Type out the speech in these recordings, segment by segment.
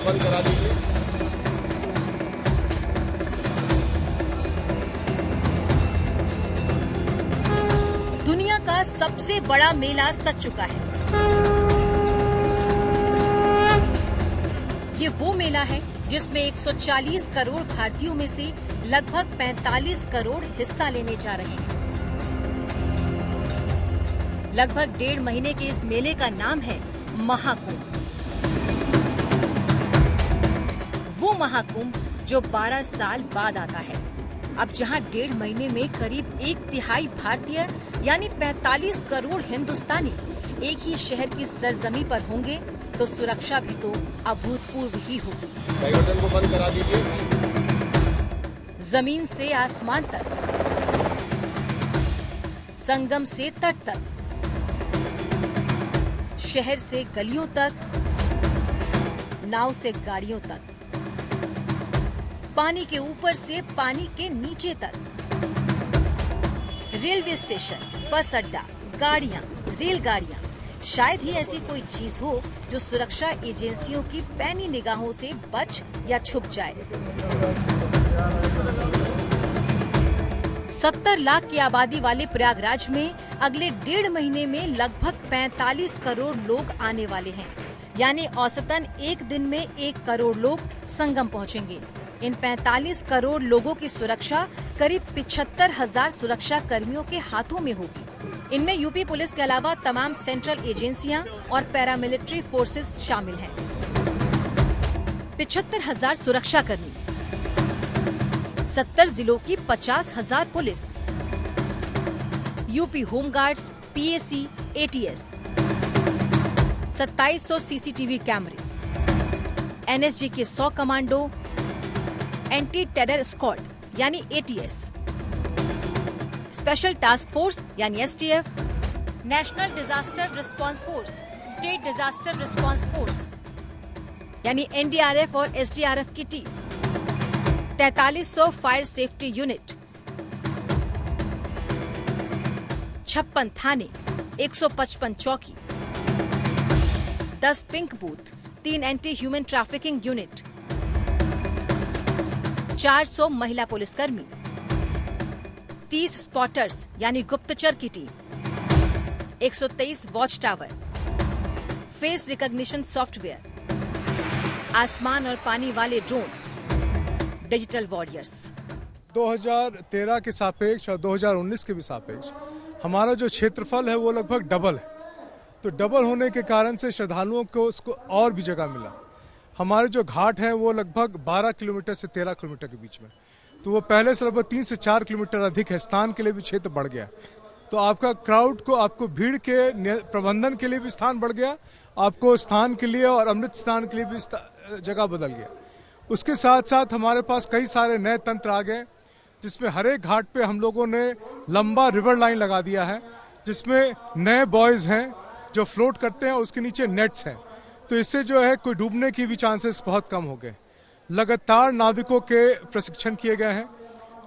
बंद करा दीजिए। दुनिया का सबसे बड़ा मेला सज चुका है। ये वो मेला है जिसमें 140 करोड़ भारतीयों में से लगभग 45 करोड़ हिस्सा लेने जा रहे हैं। लगभग 1.5 महीने के इस मेले का नाम है महाकुंभ। वो महाकुंभ जो 12 साल बाद आता है। अब जहां 1.5 महीने में करीब 1/3 भारतीय यानी 45 करोड़ हिंदुस्तानी एक ही शहर की सरजमी पर होंगे, तो सुरक्षा भी तो अभूतपूर्व ही होगी। डाइवर्जन को बंद करा दीजिए। जमीन से आसमान तक, संगम से तट तक, शहर से गलियों तक, नाव से गाड़ियों तक, पानी के ऊपर से पानी के नीचे तक, रेलवे स्टेशन, बस अड्डा, गाड़ियां, रेलगाड़ियां, शायद ही ऐसी कोई चीज हो जो सुरक्षा एजेंसियों की पैनी निगाहों से बच या छुप जाए। 70 लाख की आबादी वाले प्रयागराज में अगले 1.5 महीने में लगभग 45 करोड़ लोग आने वाले हैं, यानी औसतन एक दिन में 1 करोड़ लोग संगम पहुंचेंगे। इन 45 करोड़ लोगों की सुरक्षा करीब 75,000 सुरक्षा कर्मियों के हाथों में होगी। इनमें यूपी पुलिस के अलावा तमाम सेंट्रल एजेंसियां और पैरामिलिट्री फोर्सेस शामिल हैं। 75,000 सुरक्षा कर्मी, 70 जिलों की 50,000 police, UP home guards, PAC, ATS, 2700 CCTV कैमरे, एनएसजी के 100 कमांडो, एंटी टेरर स्क्वाड यानी एटीएस, स्पेशल टास्क फोर्स यानी STF, national disaster response force, state disaster response force यानी एनडीआरएफ और एसडीआरएफ की टीम, 4300 फायर सेफ्टी यूनिट, 56 थाने, 155 चौकी, 10 pink booth, 3 anti human trafficking unit, 400 महिला पुलिसकर्मी, 30 स्पॉटर्स यानी गुप्तचर की team, 123 watch tower, face recognition software, आसमान और पानी वाले ड्रोन, डिजिटल वॉरियर्स। 2013 के सापेक्ष और 2019 के भी सापेक्ष हमारा जो क्षेत्रफल है वो लगभग डबल है। तो डबल होने के कारण से श्रद्धालुओं को उसको और भी जगह मिला। हमारे जो घाट हैं वो लगभग 12 किलोमीटर से 13 किलोमीटर के बीच में, तो वो पहले से लगभग 3 से 4 किलोमीटर अधिक है। स्थान के लिए भी क्षेत्र बढ़ गया, तो आपका क्राउड को, आपको भीड़ के प्रबंधन के लिए भी स्थान बढ़ गया, आपको स्थान के लिए और अमृत स्नान के लिए भी जगह बदल गया। उसके साथ साथ हमारे पास कई सारे नए तंत्र आ गए, जिसमें हर एक घाट पे हम लोगों ने लंबा रिवर लाइन लगा दिया है, जिसमें नए बॉयज़ हैं जो फ्लोट करते हैं, उसके नीचे नेट्स हैं। तो इससे जो है कोई डूबने की भी चांसेस बहुत कम हो गए। लगातार नाविकों के प्रशिक्षण किए गए हैं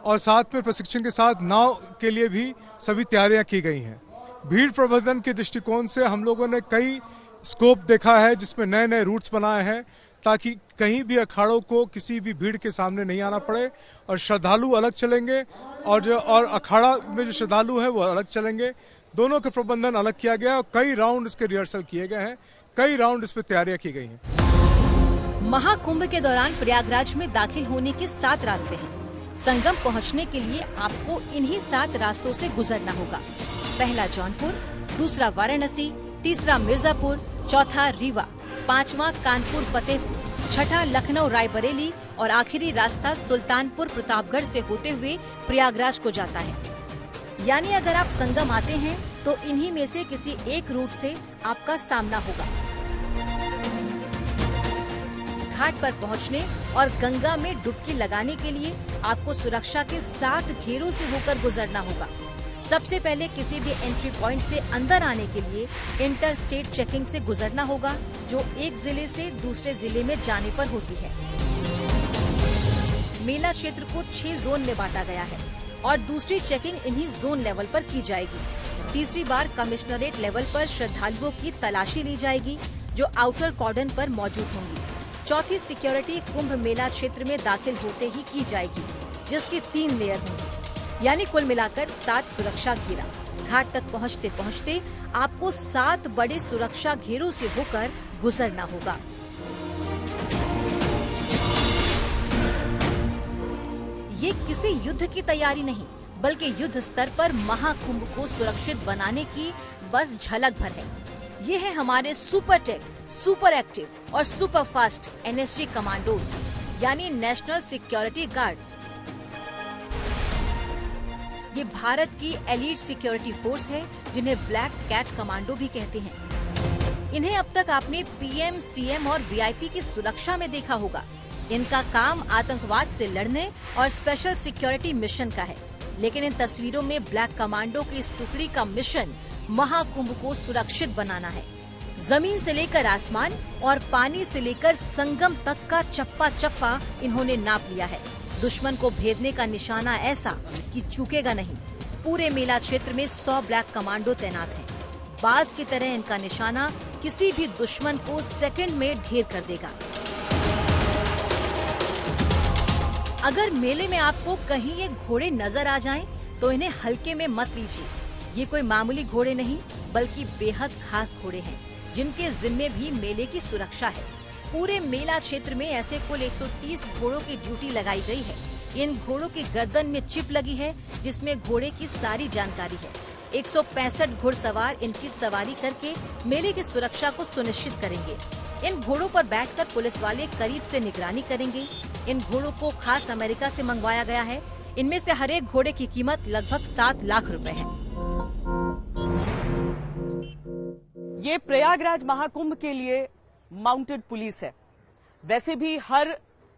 और साथ में प्रशिक्षण के साथ नाव के लिए भी सभी तैयारियां की गई हैं। भीड़ प्रबंधन के दृष्टिकोण से हम लोगों ने कई स्कोप देखा है, जिसमें नए नए रूट्स बनाए हैं ताकि कहीं भी अखाड़ों को किसी भी भीड़ के सामने नहीं आना पड़े, और श्रद्धालु अलग चलेंगे और अखाड़ा में जो श्रद्धालु है वो अलग चलेंगे। दोनों का प्रबंधन अलग किया गया और कई राउंड इसके रिहर्सल किए गए हैं, कई राउंड इस पर तैयारियां की गई हैं। महाकुंभ के दौरान प्रयागराज में दाखिल होने के 7 रास्ते हैं। संगम पहुंचने के लिए आपको इन्हीं 7 रास्तों से गुजरना होगा। पहला जौनपुर, दूसरा वाराणसी, तीसरा मिर्जापुर, चौथा रीवा, 5वां कानपुर फतेहपुर, छठा लखनऊ रायबरेली और आखिरी रास्ता सुल्तानपुर प्रतापगढ़ से होते हुए प्रयागराज को जाता है। यानी अगर आप संगम आते हैं तो इन्हीं में से किसी एक रूट से आपका सामना होगा। घाट पर पहुंचने और गंगा में डुबकी लगाने के लिए आपको सुरक्षा के 7 घेरों से होकर गुजरना होगा। सबसे पहले किसी भी एंट्री पॉइंट से अंदर आने के लिए इंटर स्टेट चेकिंग से गुजरना होगा, जो एक जिले से दूसरे जिले में जाने पर होती है। मेला क्षेत्र को 6 जोन में बांटा गया है और दूसरी चेकिंग इन्हीं जोन लेवल पर की जाएगी। तीसरी बार कमिश्नरेट लेवल पर श्रद्धालुओं की तलाशी ली जाएगी, जो आउटर कॉर्डन पर मौजूद होंगी। चौथी सिक्योरिटी कुंभ मेला क्षेत्र में दाखिल होते ही की जाएगी, जिसकी 3 लेयर होंगी, यानी कुल मिलाकर 7 सुरक्षा घेरा। घाट तक पहुंचते पहुंचते आपको 7 बड़े सुरक्षा घेरों से होकर गुजरना होगा। ये किसी युद्ध की तैयारी नहीं, बल्कि युद्ध स्तर पर महाकुंभ को सुरक्षित बनाने की बस झलक भर है। ये है हमारे सुपर टेक, सुपर एक्टिव और सुपर फास्ट एनएसजी कमांडोज, यानी नेशनल सिक्योरिटी गार्ड्स। ये भारत की एलीट सिक्योरिटी फोर्स है, जिन्हें ब्लैक कैट कमांडो भी कहते हैं। इन्हें अब तक आपने पीएम, सीएम और वीआईपी की सुरक्षा में देखा होगा। इनका काम आतंकवाद से लड़ने और स्पेशल सिक्योरिटी मिशन का है, लेकिन इन तस्वीरों में ब्लैक कमांडो की इस टुकड़ी का मिशन महाकुंभ को सुरक्षित बनाना है। जमीन से लेकर आसमान और पानी से लेकर संगम तक का चप्पा चप्पा इन्होंने नाप लिया है। दुश्मन को भेदने का निशाना ऐसा कि चूकेगा नहीं। पूरे मेला क्षेत्र में 100 ब्लैक कमांडो तैनात हैं। बाज की तरह इनका निशाना किसी भी दुश्मन को सेकंड में ढेर कर देगा। अगर मेले में आपको कहीं ये घोड़े नजर आ जाएं, तो इन्हें हल्के में मत लीजिए। ये कोई मामूली घोड़े नहीं, बल्कि बेहद खास घोड़े हैं, जिनके जिम्मे भी मेले की सुरक्षा है। पूरे मेला क्षेत्र में ऐसे कुल 130 घोड़ों की ड्यूटी लगाई गई है। इन घोड़ों की गर्दन में चिप लगी है, जिसमें घोड़े की सारी जानकारी है। 165 घुड़सवार इनकी सवारी करके मेले की सुरक्षा को सुनिश्चित करेंगे। इन घोड़ों पर बैठकर पुलिस वाले करीब से निगरानी करेंगे। इन घोड़ों को खास अमेरिका से मंगवाया गया है। इनमें से हर एक घोड़े की कीमत लगभग 7 लाख रुपए है। ये प्रयागराज महाकुंभ के लिए माउंटेड पुलिस है। वैसे भी हर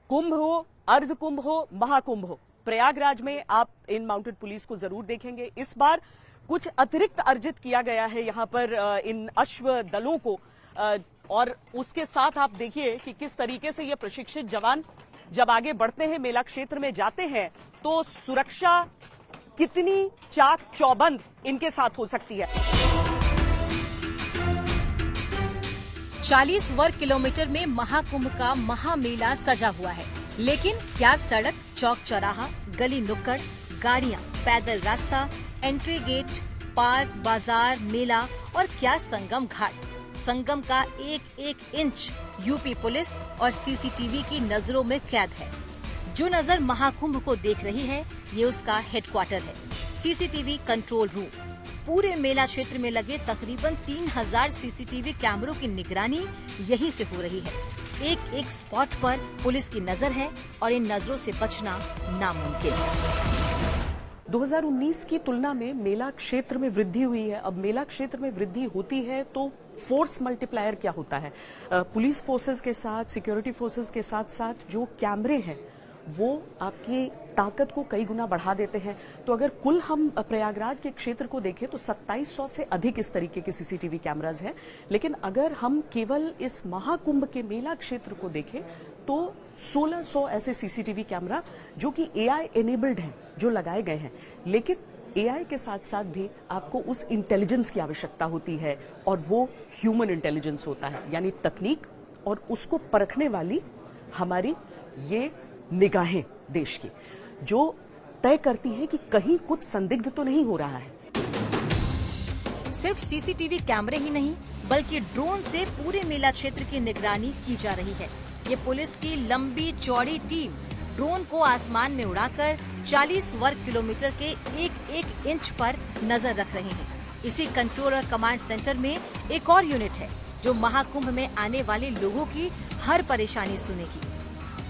कुंभ हो, अर्ध कुंभ हो, महाकुंभ हो, प्रयागराज में आप इन माउंटेड पुलिस को जरूर देखेंगे। इस बार कुछ अतिरिक्त अर्जित किया गया है यहाँ पर इन अश्व दलों को, और उसके साथ आप देखिए कि किस तरीके से ये प्रशिक्षित जवान जब आगे बढ़ते हैं, मेला क्षेत्र में जाते हैं, तो सुरक्षा कितनी चाक चौबंद इनके साथ हो सकती है। 40 वर्ग किलोमीटर में महाकुंभ का महामेला सजा हुआ है, लेकिन क्या सड़क, चौक चौराहा, गली नुक्कड़, गाड़ियां, पैदल रास्ता, एंट्री गेट, पार्क, बाजार, मेला और क्या संगम घाट। संगम का एक एक इंच यूपी पुलिस और सीसीटीवी की नजरों में कैद है। जो नजर महाकुंभ को देख रही है, ये उसका हेडक्वार्टर है, सीसीटीवी कंट्रोल रूम। पूरे मेला क्षेत्र में लगे तकरीबन 3000 सीसीटीवी कैमरों की निगरानी यहीं से हो रही है। एक एक स्पॉट पर पुलिस की नजर है और इन नजरों से बचना नामुमकिन है। 2019 की तुलना में मेला क्षेत्र में वृद्धि हुई है। अब मेला क्षेत्र में वृद्धि होती है तो फोर्स मल्टीप्लायर क्या होता है? पुलिस फोर्सेस के साथ, सिक्योरिटी फोर्सेस के साथ साथ जो कैमरे हैं वो आपकी ताकत को कई गुना बढ़ा देते हैं। तो अगर कुल हम प्रयागराज के क्षेत्र को देखें तो 2700 से अधिक इस तरीके के सीसीटीवी कैमरास हैं। लेकिन अगर हम केवल इस महाकुंभ के मेला क्षेत्र को देखें तो 1600 ऐसे सीसीटीवी कैमरा जो कि एआई एनेबल्ड हैं, जो लगाए गए हैं। लेकिन एआई के साथ साथ भी आपको उस इंटेलिजेंस की आवश्यकता होती है, और वो ह्यूमन इंटेलिजेंस होता है, यानी तकनीक और उसको परखने वाली हमारी ये निगाहें देश की, जो तय करती है कि कहीं कुछ संदिग्ध तो नहीं हो रहा है। सिर्फ सीसीटीवी कैमरे ही नहीं, बल्कि ड्रोन से पूरे मेला क्षेत्र की निगरानी की जा रही है। ये पुलिस की लंबी चौड़ी टीम ड्रोन को आसमान में उड़ाकर 40 वर्ग किलोमीटर के एक एक इंच पर नजर रख रहे हैं। इसी कंट्रोल और कमांड सेंटर में एक और यूनिट है जो महाकुंभ में आने वाले लोगों की हर परेशानी सुनेगी।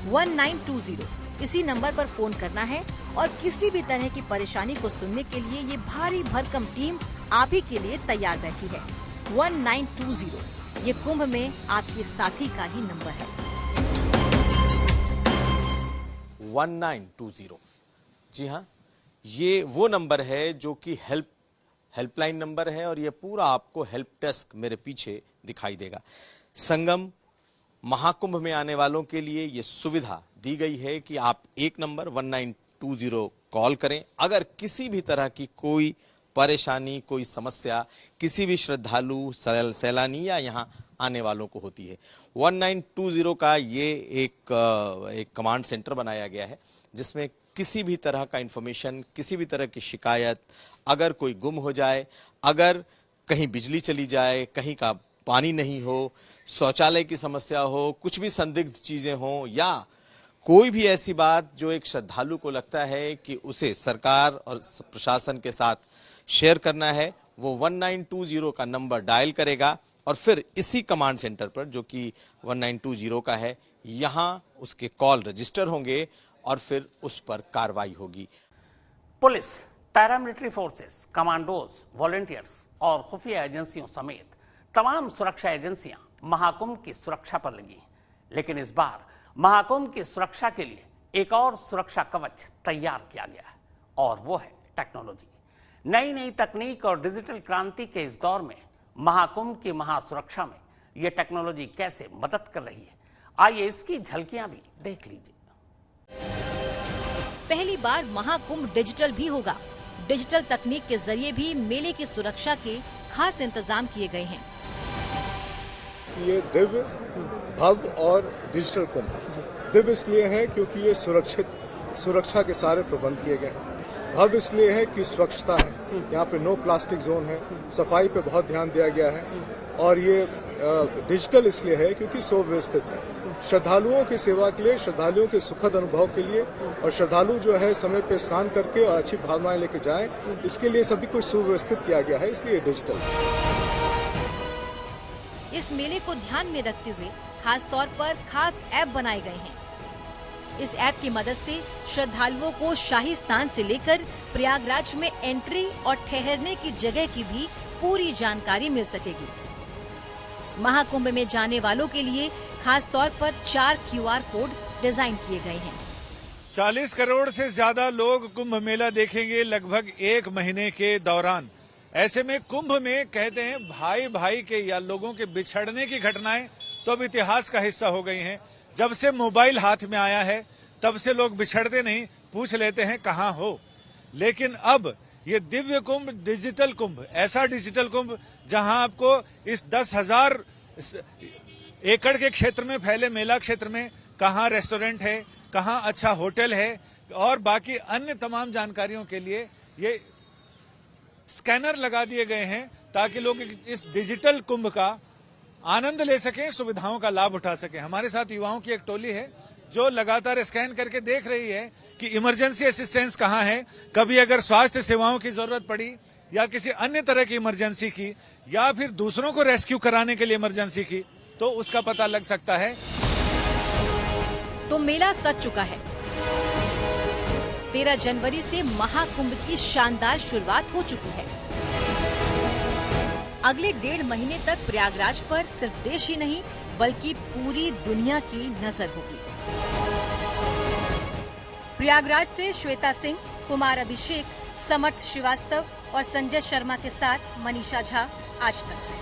1920 इसी नंबर पर फोन करना है और किसी भी तरह की परेशानी को सुनने के लिए ये भारी भरकम टीम आप ही के लिए तैयार बैठी है। 1920 ये कुंभ में आपके साथी का ही नंबर है। 1920, जी हाँ, ये वो नंबर है जो कि हेल्पलाइन नंबर है, और ये पूरा आपको हेल्प डेस्क मेरे पीछे दिखाई देगा। संगम महाकुंभ में आने वालों के लिए ये सुविधा दी गई है कि आप एक नंबर 1920 कॉल करें। अगर किसी भी तरह की कोई परेशानी, कोई समस्या किसी भी श्रद्धालु, सैलानी या यहाँ आने वालों को होती है। 1920 का ये एक कमांड सेंटर बनाया गया है, जिसमें किसी भी तरह का इंफॉर्मेशन, किसी भी तरह की शिकायत, अगर कोई गुम हो जाए, अगर कहीं बिजली चली जाए, कहीं का पानी नहीं हो, शौचालय की समस्या हो, कुछ भी संदिग्ध चीजें हों, या कोई भी ऐसी बात जो एक श्रद्धालु को लगता है कि उसे सरकार और प्रशासन के साथ शेयर करना है, वो 1920 का नंबर डायल करेगा और फिर इसी कमांड सेंटर पर, जो कि 1920 का है, यहाँ उसके कॉल रजिस्टर होंगे और फिर उस पर कार्रवाई होगी। Police, paramilitary forces, commandos, volunteers और खुफिया एजेंसियों समेत तमाम सुरक्षा एजेंसियां महाकुंभ की सुरक्षा पर लगी। लेकिन इस बार महाकुंभ की सुरक्षा के लिए एक और सुरक्षा कवच तैयार किया गया है, और वो है टेक्नोलॉजी। नई नई तकनीक और डिजिटल क्रांति के इस दौर में महाकुंभ की महासुरक्षा में यह टेक्नोलॉजी कैसे मदद कर रही है, आइए इसकी झलकियां भी देख लीजिए। पहली बार महाकुंभ डिजिटल भी होगा। डिजिटल तकनीक के जरिए भी मेले की सुरक्षा के खास इंतजाम किए गए हैं। ये दिव्य, भव्य और डिजिटल कुंभ। दिव्य इसलिए है क्योंकि ये सुरक्षा के सारे प्रबंध किए गए हैं। भव्य इसलिए है कि स्वच्छता है, यहाँ पे नो प्लास्टिक जोन है, सफाई पे बहुत ध्यान दिया गया है। और ये डिजिटल इसलिए है क्योंकि सुव्यवस्थित है, श्रद्धालुओं की सेवा के लिए, श्रद्धालुओं के सुखद अनुभव के लिए, और श्रद्धालु जो है समय पे स्नान करके और अच्छी भावनाएं लेके जाएं, इसके लिए सभी कुछ सुव्यवस्थित किया गया है, इसलिए डिजिटल। इस मेले को ध्यान में रखते हुए खास तौर पर खास ऐप बनाए गए हैं। इस ऐप की मदद से श्रद्धालुओं को शाही स्नान से लेकर प्रयागराज में एंट्री और ठहरने की जगह की भी पूरी जानकारी मिल सकेगी। महाकुंभ में जाने वालों के लिए खास तौर पर 4 QR कोड डिजाइन किए गए हैं। 40 करोड़ से ज्यादा लोग कुंभ मेला देखेंगे लगभग 1 महीने के दौरान। ऐसे में कुंभ में कहते हैं भाई भाई के या लोगों के बिछड़ने की घटनाएं तो अब इतिहास का हिस्सा हो गई हैं। जब से मोबाइल हाथ में आया है तब से लोग बिछड़ते नहीं, पूछ लेते हैं कहाँ हो। लेकिन अब ये दिव्य कुंभ, डिजिटल कुंभ, ऐसा डिजिटल कुंभ जहां आपको इस 10,000 एकड़ के क्षेत्र में फैले मेला क्षेत्र में कहाँ रेस्टोरेंट है, कहाँ अच्छा होटल है और बाकी अन्य तमाम जानकारियों के लिए ये स्कैनर लगा दिए गए हैं, ताकि लोग इस डिजिटल कुंभ का आनंद ले सकें, सुविधाओं का लाभ उठा सकें। हमारे साथ युवाओं की एक टोली है जो लगातार स्कैन करके देख रही है कि इमरजेंसी असिस्टेंस कहाँ है, कभी अगर स्वास्थ्य सेवाओं की जरूरत पड़ी या किसी अन्य तरह की इमरजेंसी की या फिर दूसरों को रेस्क्यू कराने के लिए इमरजेंसी की, तो उसका पता लग सकता है। तो मेला सज चुका है। 13 जनवरी से महाकुंभ की शानदार शुरुआत हो चुकी है। अगले 1.5 महीने तक प्रयागराज पर सिर्फ देश ही नहीं बल्कि पूरी दुनिया की नजर होगी। प्रयागराज से श्वेता सिंह, कुमार अभिषेक, समर्थ श्रीवास्तव और संजय शर्मा के साथ मनीषा झा, आज तक।